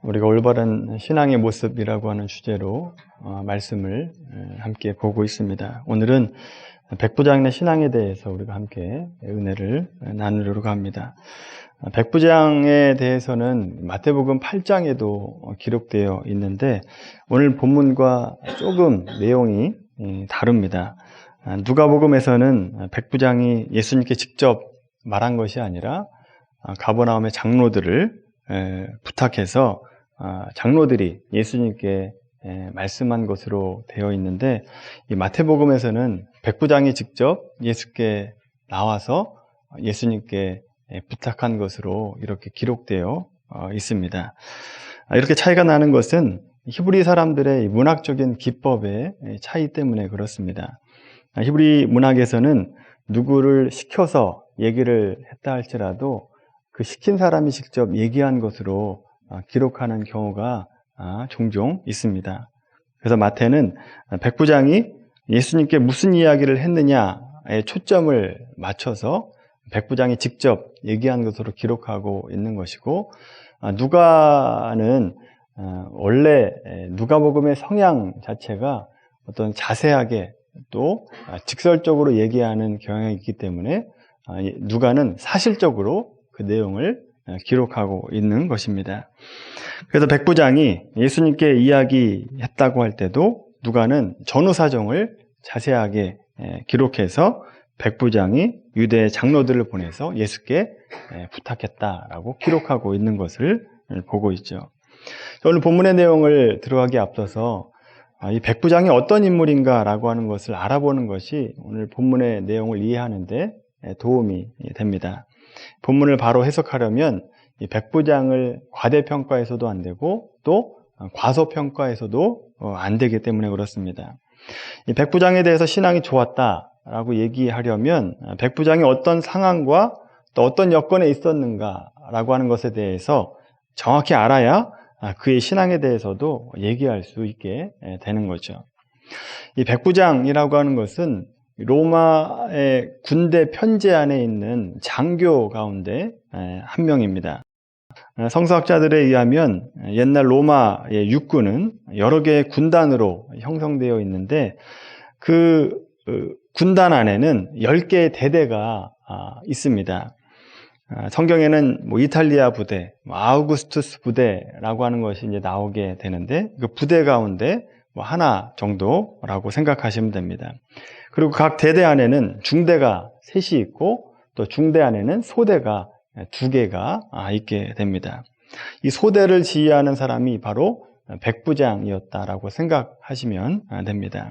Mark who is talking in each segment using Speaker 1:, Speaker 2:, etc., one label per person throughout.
Speaker 1: 우리가 올바른 신앙의 모습이라고 하는 주제로 말씀을 함께 보고 있습니다. 오늘은 백부장의 신앙에 대해서 우리가 함께 은혜를 나누려고 합니다. 백부장에 대해서는 마태복음 8장에도 기록되어 있는데 오늘 본문과 조금 내용이 다릅니다. 누가복음에서는 백부장이 예수님께 직접 말한 것이 아니라 가버나움의 장로들을 부탁해서 장로들이 예수님께 말씀한 것으로 되어 있는데, 이 마태복음에서는 백부장이 직접 예수께 나와서 예수님께 부탁한 것으로 이렇게 기록되어 있습니다. 이렇게 차이가 나는 것은 히브리 사람들의 문학적인 기법의 차이 때문에 그렇습니다. 히브리 문학에서는 누구를 시켜서 얘기를 했다 할지라도 그 시킨 사람이 직접 얘기한 것으로 기록하는 경우가 종종 있습니다. 그래서 마태는 백부장이 예수님께 무슨 이야기를 했느냐에 초점을 맞춰서 백부장이 직접 얘기한 것으로 기록하고 있는 것이고, 누가는 원래 누가복음의 성향 자체가 어떤 자세하게 또 직설적으로 얘기하는 경향이 있기 때문에 누가는 사실적으로 그 내용을 기록하고 있는 것입니다. 그래서 백부장이 예수님께 이야기했다고 할 때도 누가는 전후 사정을 자세하게 기록해서 백부장이 유대 장로들을 보내서 예수께 부탁했다라고 기록하고 있는 것을 보고 있죠. 오늘 본문의 내용을 들어가기 앞서서 이 백부장이 어떤 인물인가라고 하는 것을 알아보는 것이 오늘 본문의 내용을 이해하는 데 도움이 됩니다. 본문을 바로 해석하려면 이 백부장을 과대평가해서도 안 되고 또 과소평가해서도 안 되기 때문에 그렇습니다. 이 백부장에 대해서 신앙이 좋았다라고 얘기하려면 백부장이 어떤 상황과 또 어떤 여건에 있었는가라고 하는 것에 대해서 정확히 알아야 그의 신앙에 대해서도 얘기할 수 있게 되는 거죠. 이 백부장이라고 하는 것은 로마의 군대 편제 안에 있는 장교 가운데 한 명입니다. 성서학자들에 의하면 옛날 로마의 육군은 여러 개의 군단으로 형성되어 있는데 그 군단 안에는 10개의 대대가 있습니다. 성경에는 이탈리아 부대, 아우구스투스 부대라고 하는 것이 이제 나오게 되는데 그 부대 가운데 하나 정도라고 생각하시면 됩니다. 그리고 각 대대 안에는 중대가 3이 있고 또 중대 안에는 소대가 2개가 있게 됩니다. 이 소대를 지휘하는 사람이 바로 백부장이었다라고 생각하시면 됩니다.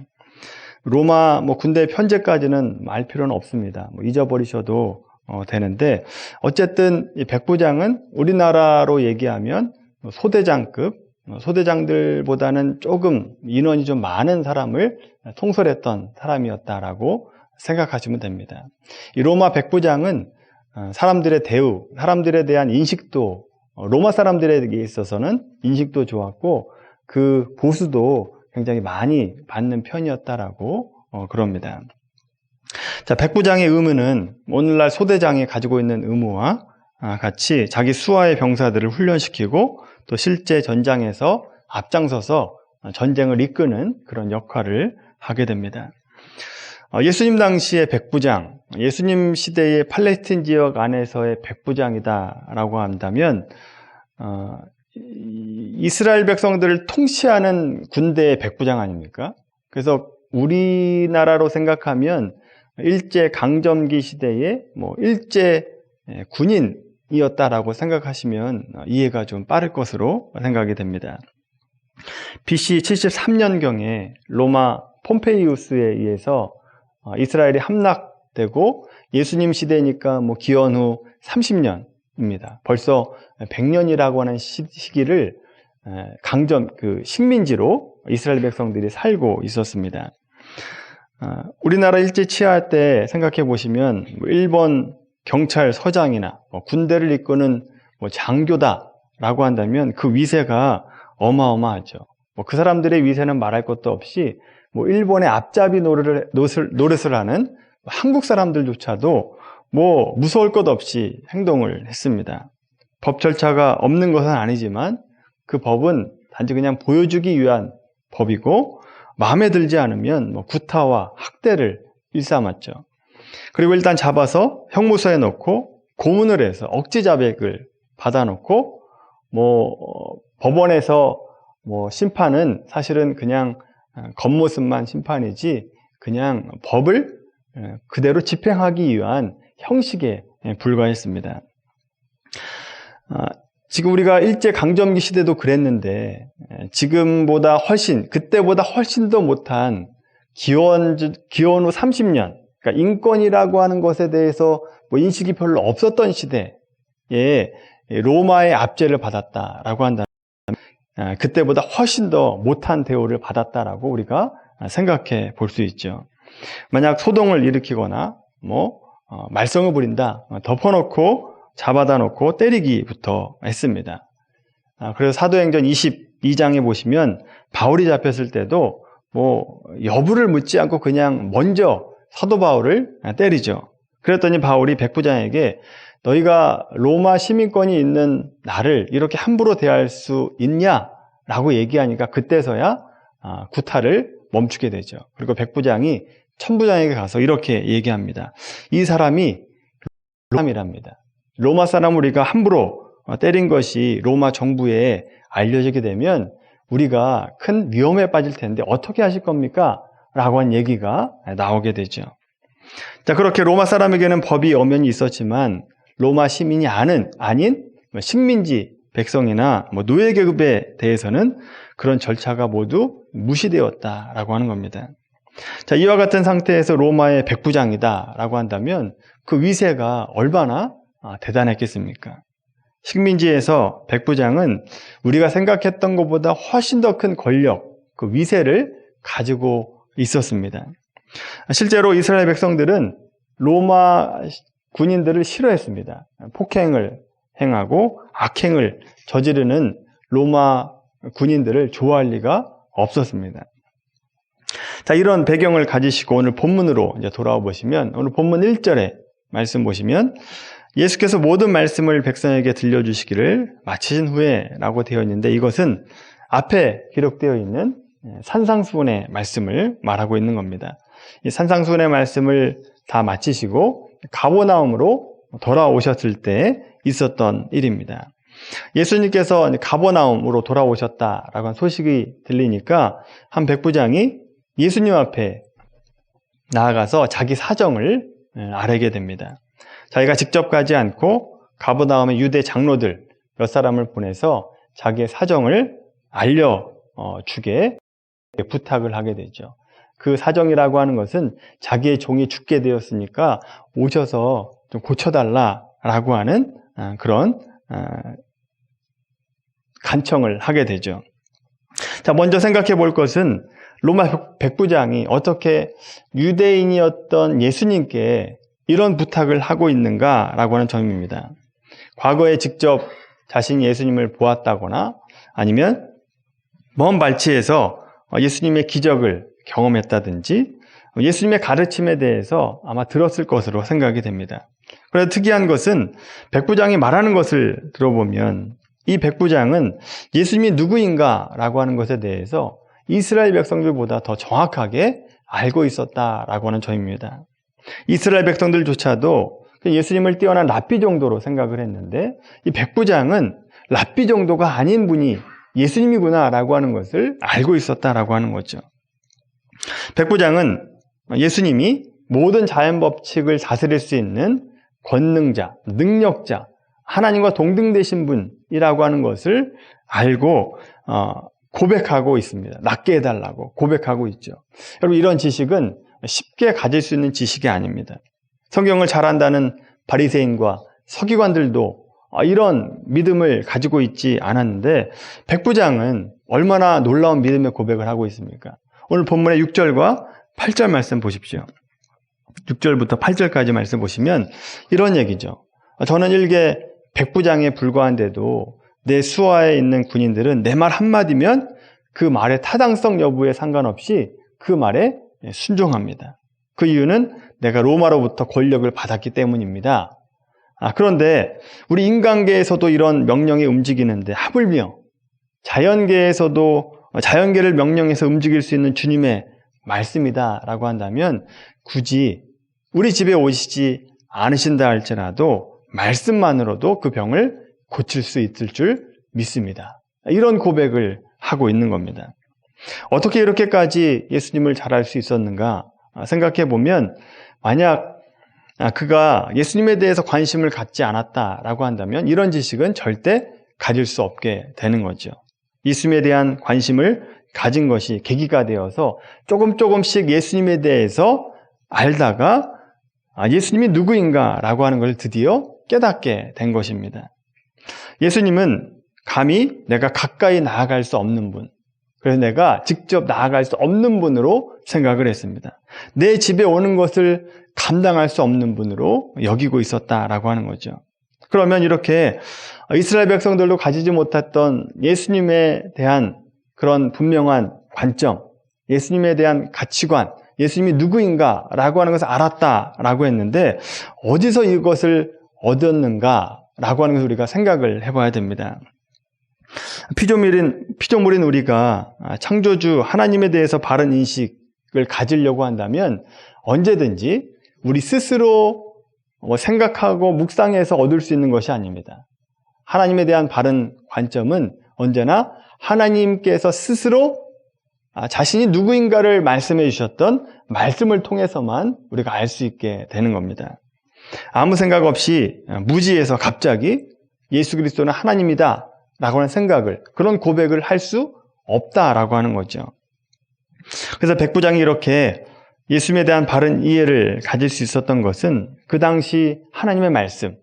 Speaker 1: 로마 군대 편제까지는 알 필요는 없습니다. 잊어버리셔도 되는데 어쨌든 이 백부장은 우리나라로 얘기하면 소대장급, 소대장들보다는 조금 인원이 좀 많은 사람을 통솔했던 사람이었다라고 생각하시면 됩니다. 이 로마 백부장은 사람들의 대우, 사람들에 대한 인식도 로마 사람들에게 있어서는 인식도 좋았고 그 보수도 굉장히 많이 받는 편이었다라고 그럽니다. 자, 백부장의 의무는 오늘날 소대장이 가지고 있는 의무와 같이 자기 수하의 병사들을 훈련시키고 또 실제 전장에서 앞장서서 전쟁을 이끄는 그런 역할을 하게 됩니다. 예수님 당시의 백부장, 예수님 시대의 팔레스틴 지역 안에서의 백부장이다라고 한다면 이스라엘 백성들을 통치하는 군대의 백부장 아닙니까? 그래서 우리나라로 생각하면 일제 강점기 시대의 일제 군인이었다라고 생각하시면 이해가 좀 빠를 것으로 생각이 됩니다. BC 73년경에 로마 폼페이우스에 의해서 이스라엘이 함락되고 예수님 시대니까 기원 후 30년입니다. 벌써 100년이라고 하는 시기를 식민지로 이스라엘 백성들이 살고 있었습니다. 우리나라 일제 치하할 때 생각해 보시면 일본 경찰서장이나 군대를 이끄는 장교다라고 한다면 그 위세가 어마어마하죠. 그 사람들의 위세는 말할 것도 없이 일본의 앞잡이 노릇을 하는 한국 사람들조차도 무서울 것 없이 행동을 했습니다. 법 절차가 없는 것은 아니지만 그 법은 단지 그냥 보여주기 위한 법이고 마음에 들지 않으면 구타와 학대를 일삼았죠. 그리고 일단 잡아서 형무소에 넣고 고문을 해서 억지 자백을 받아놓고 법원에서 심판은 사실은 그냥 겉모습만 심판이지 그냥 법을 그대로 집행하기 위한 형식에 불과했습니다. 지금 우리가 일제강점기 시대도 그랬는데 지금보다 그때보다 훨씬 더 못한 기원 후 30년, 그러니까 인권이라고 하는 것에 대해서 인식이 별로 없었던 시대에 로마의 압제를 받았다라고 한다면 그때보다 훨씬 더 못한 대우를 받았다라고 우리가 생각해 볼 수 있죠. 만약 소동을 일으키거나 말썽을 부린다, 덮어놓고 잡아다 놓고 때리기부터 했습니다. 그래서 사도행전 22장에 보시면 바울이 잡혔을 때도 여부를 묻지 않고 그냥 먼저 사도 바울을 때리죠. 그랬더니 바울이 백부장에게 너희가 로마 시민권이 있는 나를 이렇게 함부로 대할 수 있냐라고 얘기하니까 그때서야 구타를 멈추게 되죠. 그리고 백부장이 천부장에게 가서 이렇게 얘기합니다. 이 사람이 사람이랍니다. 로마 사람 우리가 함부로 때린 것이 로마 정부에 알려지게 되면 우리가 큰 위험에 빠질 텐데 어떻게 하실 겁니까? 라고 한 얘기가 나오게 되죠. 자, 그렇게 로마 사람에게는 법이 엄연히 있었지만 로마 시민이 아닌 식민지 백성이나 노예 계급에 대해서는 그런 절차가 모두 무시되었다라고 하는 겁니다. 자, 이와 같은 상태에서 로마의 백부장이다라고 한다면 그 위세가 얼마나 대단했겠습니까? 식민지에서 백부장은 우리가 생각했던 것보다 훨씬 더 큰 권력, 그 위세를 가지고 있었습니다. 실제로 이스라엘 백성들은 로마 군인들을 싫어했습니다. 폭행을 행하고 악행을 저지르는 로마 군인들을 좋아할 리가 없었습니다. 자, 이런 배경을 가지시고 오늘 본문으로 이제 돌아와 보시면 오늘 본문 1절에 말씀 보시면 예수께서 모든 말씀을 백성에게 들려주시기를 마치신 후에 라고 되어 있는데 이것은 앞에 기록되어 있는 산상수훈의 말씀을 말하고 있는 겁니다. 이 산상수훈의 말씀을 다 마치시고 가버나움으로 돌아오셨을 때 있었던 일입니다. 예수님께서 가버나움으로 돌아오셨다라고 한 소식이 들리니까 한 백부장이 예수님 앞에 나아가서 자기 사정을 아뢰게 됩니다. 자기가 직접 가지 않고 가버나움의 유대 장로들 몇 사람을 보내서 자기의 사정을 알려주게 부탁을 하게 되죠. 그 사정이라고 하는 것은 자기의 종이 죽게 되었으니까 오셔서 좀 고쳐달라라고 하는 그런 간청을 하게 되죠. 자, 먼저 생각해 볼 것은 로마 백부장이 어떻게 유대인이었던 예수님께 이런 부탁을 하고 있는가라고 하는 점입니다. 과거에 직접 자신이 예수님을 보았다거나 아니면 먼 발치에서 예수님의 기적을 경험했다든지 예수님의 가르침에 대해서 아마 들었을 것으로 생각이 됩니다. 그런데 특이한 것은 백부장이 말하는 것을 들어보면 이 백부장은 예수님이 누구인가라고 하는 것에 대해서 이스라엘 백성들보다 더 정확하게 알고 있었다라고 하는 점입니다. 이스라엘 백성들조차도 예수님을 뛰어난 랍비 정도로 생각을 했는데 이 백부장은 랍비 정도가 아닌 분이 예수님이구나라고 하는 것을 알고 있었다라고 하는 거죠. 백부장은 예수님이 모든 자연 법칙을 다스릴 수 있는 권능자, 능력자, 하나님과 동등되신 분이라고 하는 것을 알고 고백하고 있습니다. 낫게 해달라고 고백하고 있죠. 여러분, 이런 지식은 쉽게 가질 수 있는 지식이 아닙니다. 성경을 잘 안다는 바리새인과 서기관들도 이런 믿음을 가지고 있지 않았는데 백부장은 얼마나 놀라운 믿음의 고백을 하고 있습니까? 오늘 본문의 6절과 8절 말씀 보십시오. 6절부터 8절까지 말씀 보시면 이런 얘기죠. 저는 일개 백부장에 불과한데도 내 수하에 있는 군인들은 내 말 한마디면 그 말의 타당성 여부에 상관없이 그 말에 순종합니다. 그 이유는 내가 로마로부터 권력을 받았기 때문입니다. 그런데 우리 인간계에서도 이런 명령이 움직이는데 하물며 자연계에서도 자연계를 명령해서 움직일 수 있는 주님의 말씀이다라고 한다면 굳이 우리 집에 오시지 않으신다 할지라도 말씀만으로도 그 병을 고칠 수 있을 줄 믿습니다. 이런 고백을 하고 있는 겁니다. 어떻게 이렇게까지 예수님을 잘 알 수 있었는가 생각해 보면, 만약 그가 예수님에 대해서 관심을 갖지 않았다라고 한다면 이런 지식은 절대 가질 수 없게 되는 거죠. 예수님에 대한 관심을 가진 것이 계기가 되어서 조금씩 예수님에 대해서 알다가 예수님이 누구인가라고 하는 걸 드디어 깨닫게 된 것입니다. 예수님은 감히 내가 가까이 나아갈 수 없는 분, 그래서 내가 직접 나아갈 수 없는 분으로 생각을 했습니다. 내 집에 오는 것을 감당할 수 없는 분으로 여기고 있었다라고 하는 거죠. 그러면 이렇게 이스라엘 백성들도 가지지 못했던 예수님에 대한 그런 분명한 관점, 예수님에 대한 가치관, 예수님이 누구인가라고 하는 것을 알았다라고 했는데 어디서 이것을 얻었는가라고 하는 것을 우리가 생각을 해봐야 됩니다. 피조물인 우리가 창조주 하나님에 대해서 바른 인식을 가지려고 한다면 언제든지 우리 스스로 생각하고 묵상해서 얻을 수 있는 것이 아닙니다. 하나님에 대한 바른 관점은 언제나 하나님께서 스스로 자신이 누구인가를 말씀해 주셨던 말씀을 통해서만 우리가 알 수 있게 되는 겁니다. 아무 생각 없이 무지에서 갑자기 예수 그리스도는 하나님이다 라고 하는 생각을, 그런 고백을 할 수 없다라고 하는 거죠. 그래서 백부장이 이렇게 예수님에 대한 바른 이해를 가질 수 있었던 것은 그 당시 하나님의 말씀,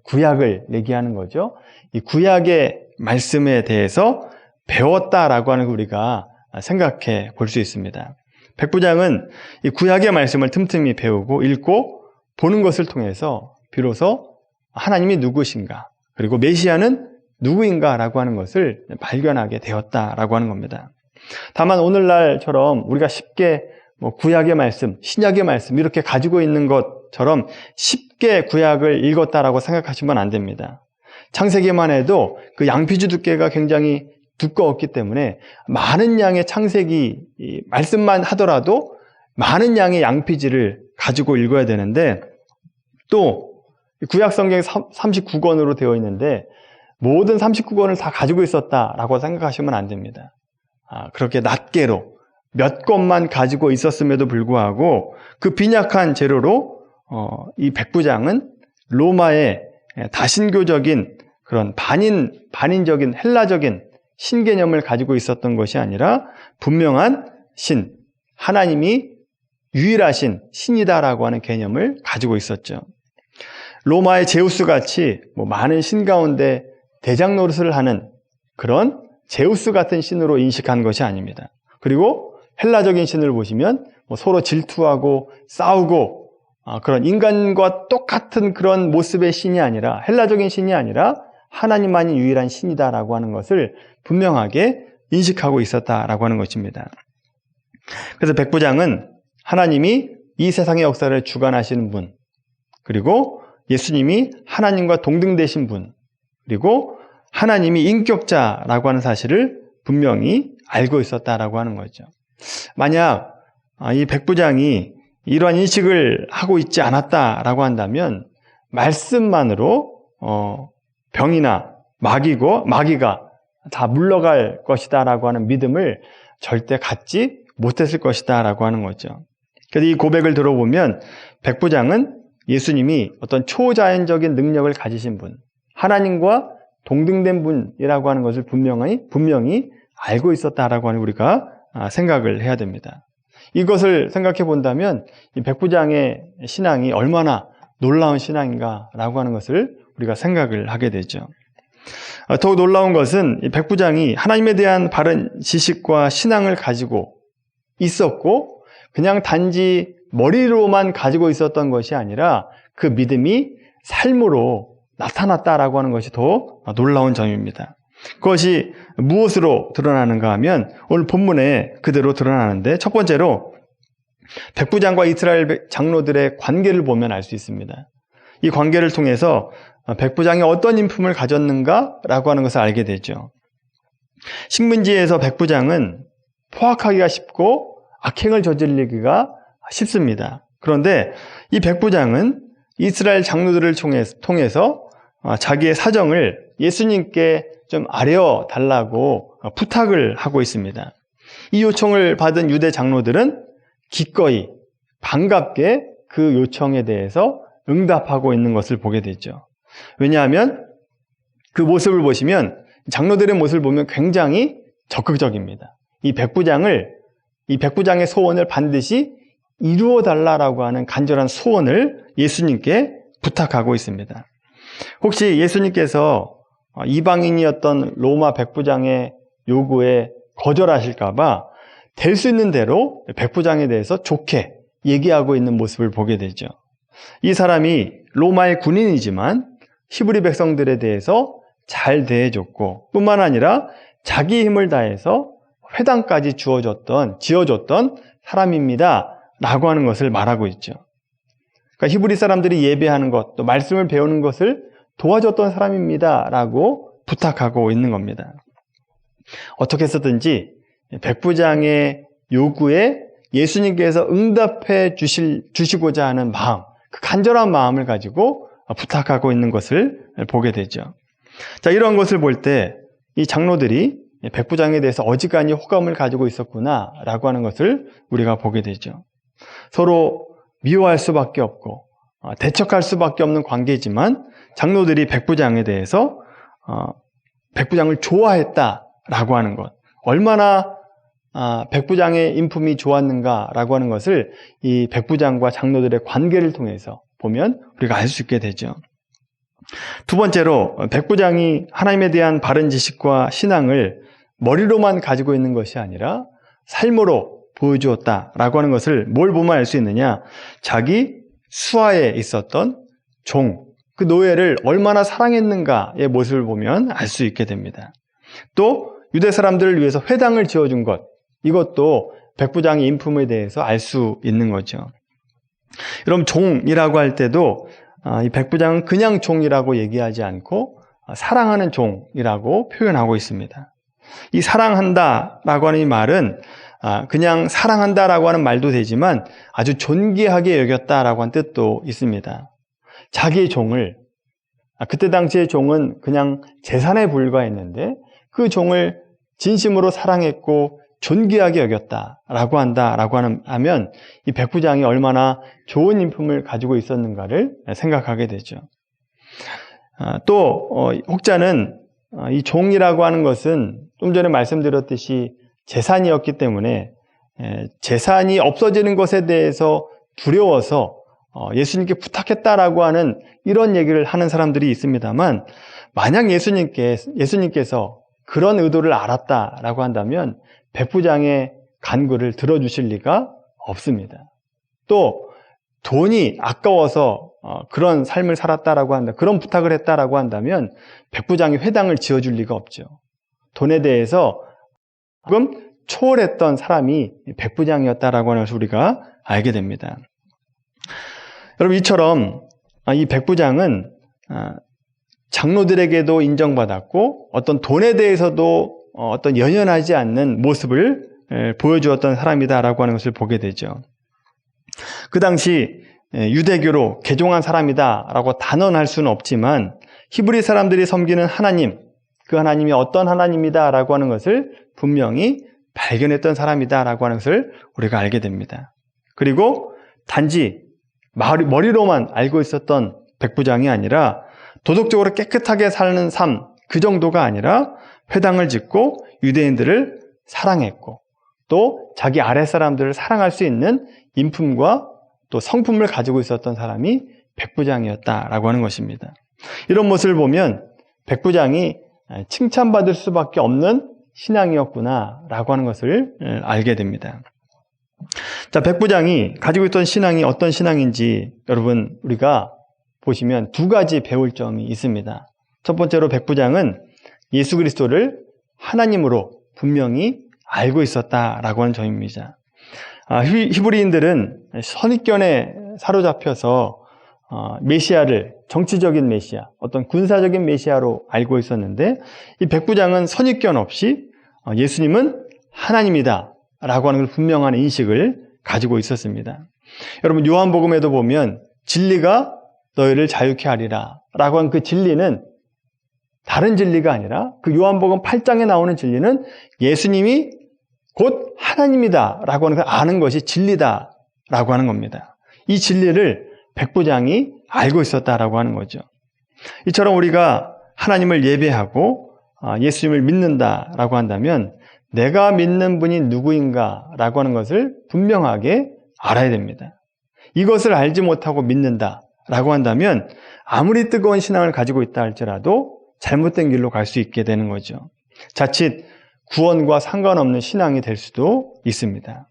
Speaker 1: 구약을 얘기하는 거죠. 이 구약의 말씀에 대해서 배웠다라고 하는 걸 우리가 생각해 볼 수 있습니다. 백부장은 이 구약의 말씀을 틈틈이 배우고 읽고 보는 것을 통해서 비로소 하나님이 누구신가, 그리고 메시아는 누구인가라고 하는 것을 발견하게 되었다라고 하는 겁니다. 다만 오늘날처럼 우리가 쉽게 구약의 말씀, 신약의 말씀 이렇게 가지고 있는 것처럼 쉽게 구약을 읽었다라고 생각하시면 안 됩니다. 창세기만 해도 그 양피지 두께가 굉장히 두꺼웠기 때문에 많은 양의 창세기 말씀만 하더라도 많은 양의 양피지를 가지고 읽어야 되는데, 또 구약 성경이 39권으로 되어 있는데 모든 39권을 다 가지고 있었다라고 생각하시면 안 됩니다. 그렇게 낱개로 몇 권만 가지고 있었음에도 불구하고 그 빈약한 재료로 이 백부장은 로마의 다신교적인 그런 반인적인 헬라적인 신개념을 가지고 있었던 것이 아니라 분명한 신, 하나님이 유일하신 신이다라고 하는 개념을 가지고 있었죠. 로마의 제우스같이 많은 신 가운데 대장 노릇을 하는 그런 제우스 같은 신으로 인식한 것이 아닙니다. 그리고 헬라적인 신을 보시면 서로 질투하고 싸우고 그런 인간과 똑같은 그런 모습의 신이 아니라, 헬라적인 신이 아니라 하나님만이 유일한 신이다라고 하는 것을 분명하게 인식하고 있었다라고 하는 것입니다. 그래서 백부장은 하나님이 이 세상의 역사를 주관하시는 분, 그리고 예수님이 하나님과 동등되신 분, 그리고 하나님이 인격자라고 하는 사실을 분명히 알고 있었다라고 하는 거죠. 만약 이 백부장이 이러한 인식을 하고 있지 않았다라고 한다면 말씀만으로 병이나 마귀가 다 물러갈 것이다라고 하는 믿음을 절대 갖지 못했을 것이다라고 하는 거죠. 그래서 이 고백을 들어보면 백부장은 예수님이 어떤 초자연적인 능력을 가지신 분, 하나님과 동등된 분이라고 하는 것을 분명히 알고 있었다라고 하는 우리가 생각을 해야 됩니다. 이것을 생각해 본다면 이 백부장의 신앙이 얼마나 놀라운 신앙인가라고 하는 것을 우리가 생각을 하게 되죠. 더욱 놀라운 것은 이 백부장이 하나님에 대한 바른 지식과 신앙을 가지고 있었고 그냥 단지 머리로만 가지고 있었던 것이 아니라 그 믿음이 삶으로 나타났다라고 하는 것이 더 놀라운 점입니다. 그것이 무엇으로 드러나는가 하면 오늘 본문에 그대로 드러나는데, 첫 번째로 백부장과 이스라엘 장로들의 관계를 보면 알 수 있습니다. 이 관계를 통해서 백부장이 어떤 인품을 가졌는가라고 하는 것을 알게 되죠. 식민지에서 백부장은 포악하기가 쉽고 악행을 저지르기가 쉽습니다. 그런데 이 백부장은 이스라엘 장로들을 통해서 자기의 사정을 예수님께 좀 아뢰어달라고 부탁을 하고 있습니다. 이 요청을 받은 유대 장로들은 기꺼이 반갑게 그 요청에 대해서 응답하고 있는 것을 보게 되죠. 왜냐하면 그 모습을 보시면, 장로들의 모습을 보면 굉장히 적극적입니다. 이 백부장의 소원을 반드시 이루어 달라라고 하는 간절한 소원을 예수님께 부탁하고 있습니다. 혹시 예수님께서 이방인이었던 로마 백부장의 요구에 거절하실까봐 될 수 있는 대로 백부장에 대해서 좋게 얘기하고 있는 모습을 보게 되죠. 이 사람이 로마의 군인이지만 히브리 백성들에 대해서 잘 대해줬고, 뿐만 아니라 자기 힘을 다해서 회당까지 지어줬던 사람입니다 라고 하는 것을 말하고 있죠. 그러니까 히브리 사람들이 예배하는 것, 또 말씀을 배우는 것을 도와줬던 사람입니다 라고 부탁하고 있는 겁니다. 어떻게 해서든지 백부장의 요구에 예수님께서 응답해 주시고자 하는 마음, 그 간절한 마음을 가지고 부탁하고 있는 것을 보게 되죠. 자, 이런 것을 볼 때 이 장로들이 백부장에 대해서 어지간히 호감을 가지고 있었구나 라고 하는 것을 우리가 보게 되죠. 서로 미워할 수밖에 없고 대척할 수밖에 없는 관계지만 장로들이 백부장에 대해서 백부장을 좋아했다라고 하는 것, 얼마나 백부장의 인품이 좋았는가라고 하는 것을 이 백부장과 장로들의 관계를 통해서 보면 우리가 알 수 있게 되죠. 두 번째로, 백부장이 하나님에 대한 바른 지식과 신앙을 머리로만 가지고 있는 것이 아니라 삶으로 보여주었다라고 하는 것을 뭘 보면 알 수 있느냐? 자기 수하에 있었던 그 노예를 얼마나 사랑했는가의 모습을 보면 알 수 있게 됩니다. 또 유대 사람들을 위해서 회당을 지어준 것, 이것도 백부장의 인품에 대해서 알 수 있는 거죠. 여러분, 종이라고 할 때도 이 백부장은 그냥 종이라고 얘기하지 않고 사랑하는 종이라고 표현하고 있습니다. 이 사랑한다라고 하는 이 말은 그냥 사랑한다라고 하는 말도 되지만 아주 존귀하게 여겼다라고 하는 뜻도 있습니다. 자기의 종을, 그때 당시의 종은 그냥 재산에 불과했는데 그 종을 진심으로 사랑했고 존귀하게 여겼다라고 하면 이 백부장이 얼마나 좋은 인품을 가지고 있었는가를 생각하게 되죠. 또 혹자는 이 종이라고 하는 것은 좀 전에 말씀드렸듯이 재산이었기 때문에 재산이 없어지는 것에 대해서 두려워서 예수님께 부탁했다라고 하는 이런 얘기를 하는 사람들이 있습니다만, 만약 예수님께서 그런 의도를 알았다라고 한다면 백부장의 간구를 들어주실 리가 없습니다. 또 돈이 아까워서 그런 삶을 살았다라고 한다, 그런 부탁을 했다라고 한다면 백부장이 회당을 지어줄 리가 없죠. 돈에 대해서 조금 초월했던 사람이 백부장이었다라고 하는 것을 우리가 알게 됩니다. 여러분, 이처럼 이 백부장은 장로들에게도 인정받았고 어떤 돈에 대해서도 어떤 연연하지 않는 모습을 보여주었던 사람이다라고 하는 것을 보게 되죠. 그 당시 유대교로 개종한 사람이다라고 단언할 수는 없지만 히브리 사람들이 섬기는 하나님, 그 하나님이 어떤 하나님이다라고 하는 것을 분명히 발견했던 사람이다라고 하는 것을 우리가 알게 됩니다. 그리고 단지 머리로만 알고 있었던 백부장이 아니라 도덕적으로 깨끗하게 사는 삶, 그 정도가 아니라 회당을 짓고 유대인들을 사랑했고 또 자기 아랫사람들을 사랑할 수 있는 인품과 또 성품을 가지고 있었던 사람이 백부장이었다라고 하는 것입니다. 이런 모습을 보면 백부장이 칭찬받을 수밖에 없는 신앙이었구나라고 하는 것을 알게 됩니다. 자, 백부장이 가지고 있던 신앙이 어떤 신앙인지 여러분, 우리가 보시면 두 가지 배울 점이 있습니다. 첫 번째로 백부장은 예수 그리스도를 하나님으로 분명히 알고 있었다라고 하는 점입니다. 히브리인들은 선입견에 사로잡혀서 메시아를 정치적인 메시아, 어떤 군사적인 메시아로 알고 있었는데 이 백부장은 선입견 없이 예수님은 하나님이다 라고 하는 걸 분명한 인식을 가지고 있었습니다. 여러분, 요한복음에도 보면 진리가 너희를 자유케 하리라 라고 한 그 진리는 다른 진리가 아니라 그 요한복음 8장에 나오는 진리는 예수님이 곧 하나님이다 라고 하는 걸 아는 것이 진리다 라고 하는 겁니다. 이 진리를 백부장이 알고 있었다라고 하는 거죠. 이처럼 우리가 하나님을 예배하고 예수님을 믿는다라고 한다면 내가 믿는 분이 누구인가라고 하는 것을 분명하게 알아야 됩니다. 이것을 알지 못하고 믿는다라고 한다면 아무리 뜨거운 신앙을 가지고 있다 할지라도 잘못된 길로 갈 수 있게 되는 거죠. 자칫 구원과 상관없는 신앙이 될 수도 있습니다.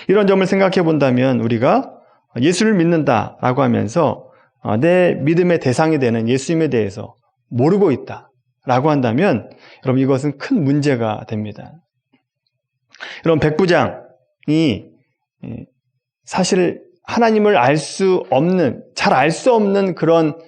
Speaker 1: 이런 점을 생각해 본다면 우리가 예수를 믿는다라고 하면서 내 믿음의 대상이 되는 예수님에 대해서 모르고 있다라고 한다면 여러분, 이것은 큰 문제가 됩니다. 여러분, 백부장이 사실 하나님을 알 수 없는, 잘 알 수 없는 그런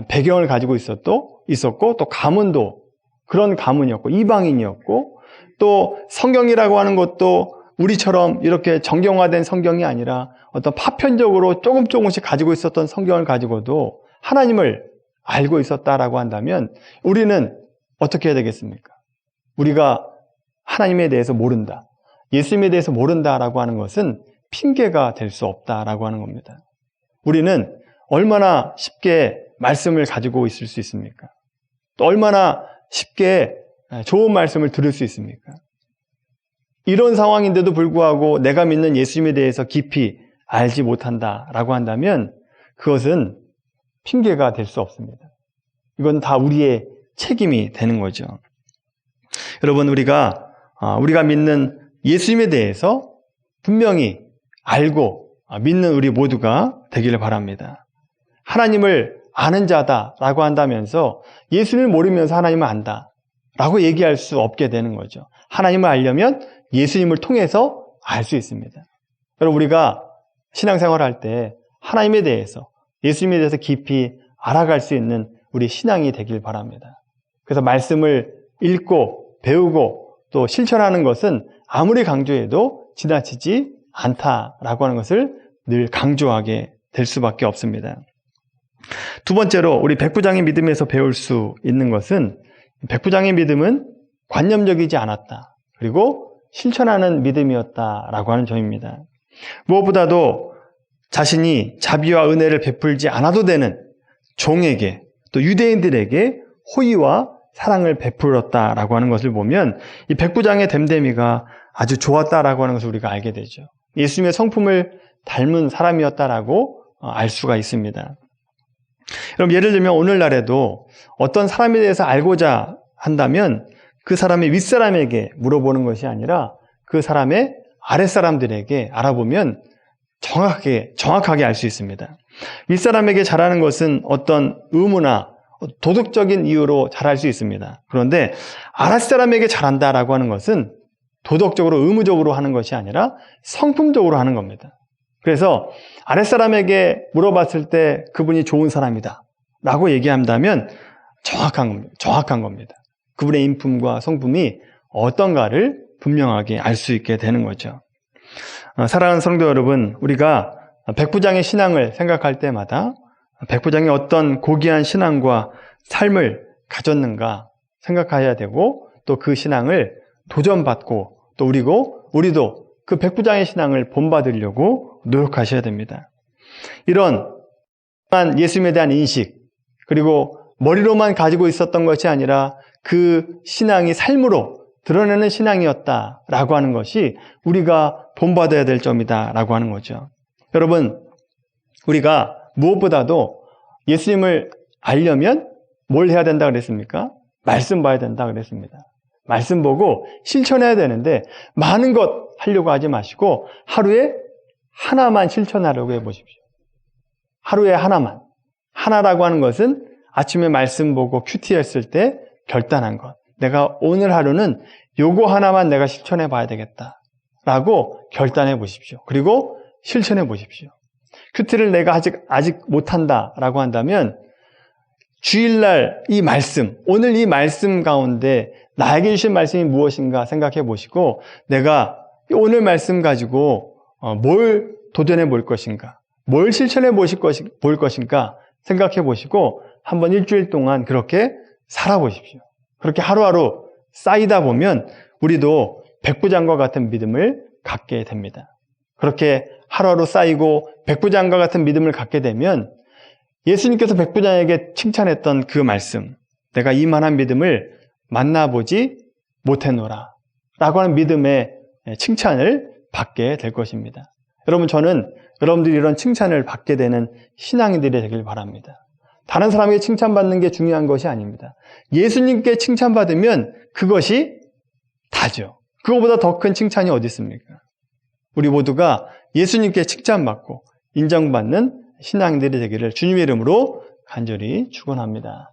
Speaker 1: 배경을 가지고 있었고 또 가문도 그런 가문이었고 이방인이었고 또 성경이라고 하는 것도 우리처럼 이렇게 정경화된 성경이 아니라 어떤 파편적으로 조금씩 가지고 있었던 성경을 가지고도 하나님을 알고 있었다라고 한다면 우리는 어떻게 해야 되겠습니까? 우리가 하나님에 대해서 모른다, 예수님에 대해서 모른다라고 하는 것은 핑계가 될 수 없다라고 하는 겁니다. 우리는 얼마나 쉽게 말씀을 가지고 있을 수 있습니까? 또 얼마나 쉽게 좋은 말씀을 들을 수 있습니까? 이런 상황인데도 불구하고 내가 믿는 예수님에 대해서 깊이 알지 못한다라고 한다면 그것은 핑계가 될 수 없습니다. 이건 다 우리의 책임이 되는 거죠. 여러분, 우리가 믿는 예수님에 대해서 분명히 알고 믿는 우리 모두가 되기를 바랍니다. 하나님을 아는 자다라고 한다면서 예수님을 모르면서 하나님을 안다라고 얘기할 수 없게 되는 거죠. 하나님을 알려면 예수님을 통해서 알 수 있습니다. 여러분, 우리가 신앙생활을 할 때 하나님에 대해서, 예수님에 대해서 깊이 알아갈 수 있는 우리 신앙이 되길 바랍니다. 그래서 말씀을 읽고 배우고 또 실천하는 것은 아무리 강조해도 지나치지 않다라고 하는 것을 늘 강조하게 될 수밖에 없습니다. 두 번째로 우리 백부장의 믿음에서 배울 수 있는 것은 백부장의 믿음은 관념적이지 않았다. 그리고 실천하는 믿음이었다라고 하는 점입니다. 무엇보다도 자신이 자비와 은혜를 베풀지 않아도 되는 종에게 또 유대인들에게 호의와 사랑을 베풀었다라고 하는 것을 보면 이 백부장의 됨됨이가 아주 좋았다라고 하는 것을 우리가 알게 되죠. 예수님의 성품을 닮은 사람이었다라고 알 수가 있습니다. 여러분, 예를 들면 오늘날에도 어떤 사람에 대해서 알고자 한다면 그 사람의 윗사람에게 물어보는 것이 아니라 그 사람의 아랫사람들에게 알아보면 정확하게 알 수 있습니다. 윗사람에게 잘하는 것은 어떤 의무나 도덕적인 이유로 잘할 수 있습니다. 그런데 아랫사람에게 잘한다라고 하는 것은 도덕적으로 의무적으로 하는 것이 아니라 성품적으로 하는 겁니다. 그래서 아랫사람에게 물어봤을 때 그분이 좋은 사람이다 라고 얘기한다면 정확한 겁니다. 그분의 인품과 성품이 어떤가를 분명하게 알 수 있게 되는 거죠. 사랑하는 성도 여러분, 우리가 백부장의 신앙을 생각할 때마다 백부장이 어떤 고귀한 신앙과 삶을 가졌는가 생각해야 되고 또 그 신앙을 도전받고 또 우리도 그 백부장의 신앙을 본받으려고 노력하셔야 됩니다. 이런 예수님에 대한 인식, 그리고 머리로만 가지고 있었던 것이 아니라 그 신앙이 삶으로 드러내는 신앙이었다라고 하는 것이 우리가 본받아야 될 점이다라고 하는 거죠. 여러분, 우리가 무엇보다도 예수님을 알려면 뭘 해야 된다 그랬습니까? 말씀 봐야 된다 그랬습니다. 말씀 보고 실천해야 되는데 많은 것 하려고 하지 마시고 하루에 하나만 실천하려고 해보십시오. 하루에 하나라고 하는 것은 아침에 말씀 보고 큐티 했을 때 결단한 것. 내가 오늘 하루는 요거 하나만 내가 실천해 봐야 되겠다 라고 결단해 보십시오. 그리고 실천해 보십시오. 큐티를 내가 아직 못한다 라고 한다면 주일날 오늘 이 말씀 가운데 나에게 주신 말씀이 무엇인가 생각해 보시고 내가 오늘 말씀 가지고 뭘 도전해 볼 것인가, 뭘 실천해 볼 것인가 생각해 보시고 한번 일주일 동안 그렇게 살아보십시오. 그렇게 하루하루 쌓이다 보면 우리도 백부장과 같은 믿음을 갖게 됩니다. 그렇게 하루하루 쌓이고 백부장과 같은 믿음을 갖게 되면 예수님께서 백부장에게 칭찬했던 그 말씀, 내가 이만한 믿음을 만나보지 못했노라 라고 하는 믿음의 칭찬을 받게 될 것입니다. 여러분, 저는 여러분들이 이런 칭찬을 받게 되는 신앙인들이 되길 바랍니다. 다른 사람에게 칭찬받는 게 중요한 것이 아닙니다. 예수님께 칭찬받으면 그것이 다죠. 그거보다 더 큰 칭찬이 어디 있습니까? 우리 모두가 예수님께 칭찬받고 인정받는 신앙인들이 되기를 주님의 이름으로 간절히 축원합니다.